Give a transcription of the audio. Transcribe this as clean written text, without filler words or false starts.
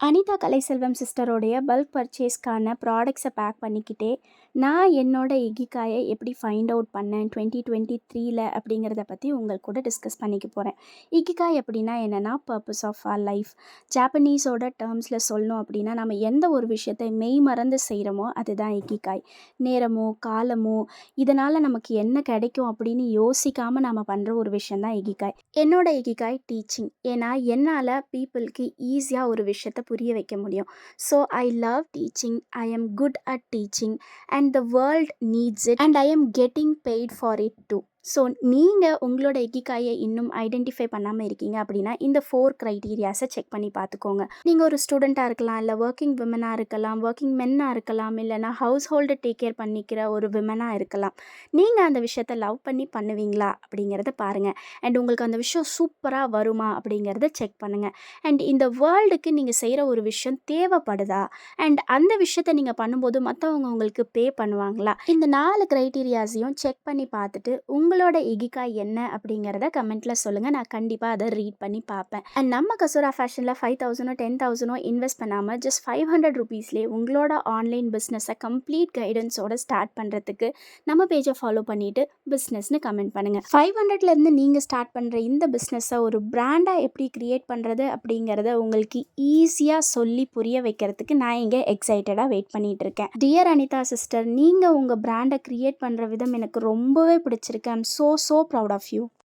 Anitha Kalaiselvam சிஸ்டரோடைய bulk பர்ச்சேஸ்க்கான ப்ராடக்ட்ஸை back பண்ணிக்கிட்டே நான் என்னோட இகிகாயை எப்படி ஃபைண்ட் அவுட் பண்ணேன் 2023 அப்படிங்கிறத பற்றி உங்கள் கூட டிஸ்கஸ் பண்ணிக்க போகிறேன். இகிகாய் அப்படின்னா என்னென்னா பர்பஸ் ஆஃப் ஆர் லைஃப். ஜாப்பனீஸோட டேர்ம்ஸில் சொல்லணும் அப்படின்னா நம்ம எந்த ஒரு விஷயத்தை மெய் மறந்து செய்கிறோமோ அதுதான் இகிகாய். நேரமோ காலமோ இதனால் நமக்கு என்ன கிடைக்கும் அப்படின்னு யோசிக்காமல் நம்ம பண்ணுற ஒரு விஷயந்தான் இகிகாய். என்னோட இகிகாய் டீச்சிங். ஏன்னா என்னால் பீப்புளுக்கு ஈஸியாக ஒரு விஷயத்தை புரிய வைக்க முடியும். So I love teaching, I am good at teaching and the world needs it and I am getting paid for it too. So நீங்கள் உங்களோட இகிகாயை இன்னும் ஐடென்டிஃபை பண்ணாமல் இருக்கீங்க அப்படின்னா இந்த 4 க்ரைட்டீரியாஸை செக் பண்ணி பார்த்துக்கோங்க. நீங்கள் ஒரு ஸ்டூடெண்ட்டாக இருக்கலாம், இல்லை ஒர்க்கிங் விமனாக இருக்கலாம், ஒர்க்கிங் மென்னாக இருக்கலாம், இல்லைனா ஹவுஸ் ஹோல்டு டேக் கேர் பண்ணிக்கிற ஒரு விமனாக இருக்கலாம். நீங்கள் அந்த விஷயத்தை லவ் பண்ணி பண்ணுவீங்களா அப்படிங்கிறத பாருங்கள். அண்ட் உங்களுக்கு அந்த விஷயம் சூப்பராக வருமா அப்படிங்கிறத செக் பண்ணுங்கள். அண்ட் இந்த வேர்ல்டுக்கு நீங்கள் செய்கிற ஒரு விஷயம் தேவைப்படுதா, அண்ட் அந்த விஷயத்தை நீங்கள் பண்ணும்போது மற்றவங்க உங்களுக்கு பே பண்ணுவாங்களா, இந்த 4 க்ரைட்டீரியாஸையும் செக் பண்ணி பார்த்துட்டு உங்களோட இகிகாய் என்ன அப்படிங்கிறத கமெண்ட்டில் சொல்லுங்கள். நான் கண்டிப்பாக அதை ரீட் பண்ணி பார்ப்பேன். அண்ட் நம்ம கசூரா ஃபேஷனில் 5,000 10,000 இன்வெஸ்ட் பண்ணாமல் ஜஸ்ட் 500 ருபீஸ்லேயே உங்களோட ஆன்லைன் பிஸ்னஸை கம்ப்ளீட் கைடன்ஸோட ஸ்டார்ட் பண்ணுறதுக்கு நம்ம பேஜை ஃபாலோ பண்ணிவிட்டு பிஸ்னஸ்னு கமெண்ட் பண்ணுங்கள். 500லேருந்து நீங்கள் ஸ்டார்ட் பண்ணுற இந்த பிஸ்னஸை ஒரு பிராண்டாக எப்படி க்ரியேட் பண்ணுறது அப்படிங்கிறத உங்களுக்கு ஈஸியாக சொல்லி புரிய வைக்கிறதுக்கு நான் இங்கே எக்ஸைட்டடாக வெயிட் பண்ணிகிட்டு இருக்கேன். டியர் அனிதா சிஸ்டர், நீங்கள் உங்கள் பிராண்டை க்ரியேட் பண்ணுற விதம் எனக்கு ரொம்பவே பிடிச்சிருக்கு. I am so proud of you.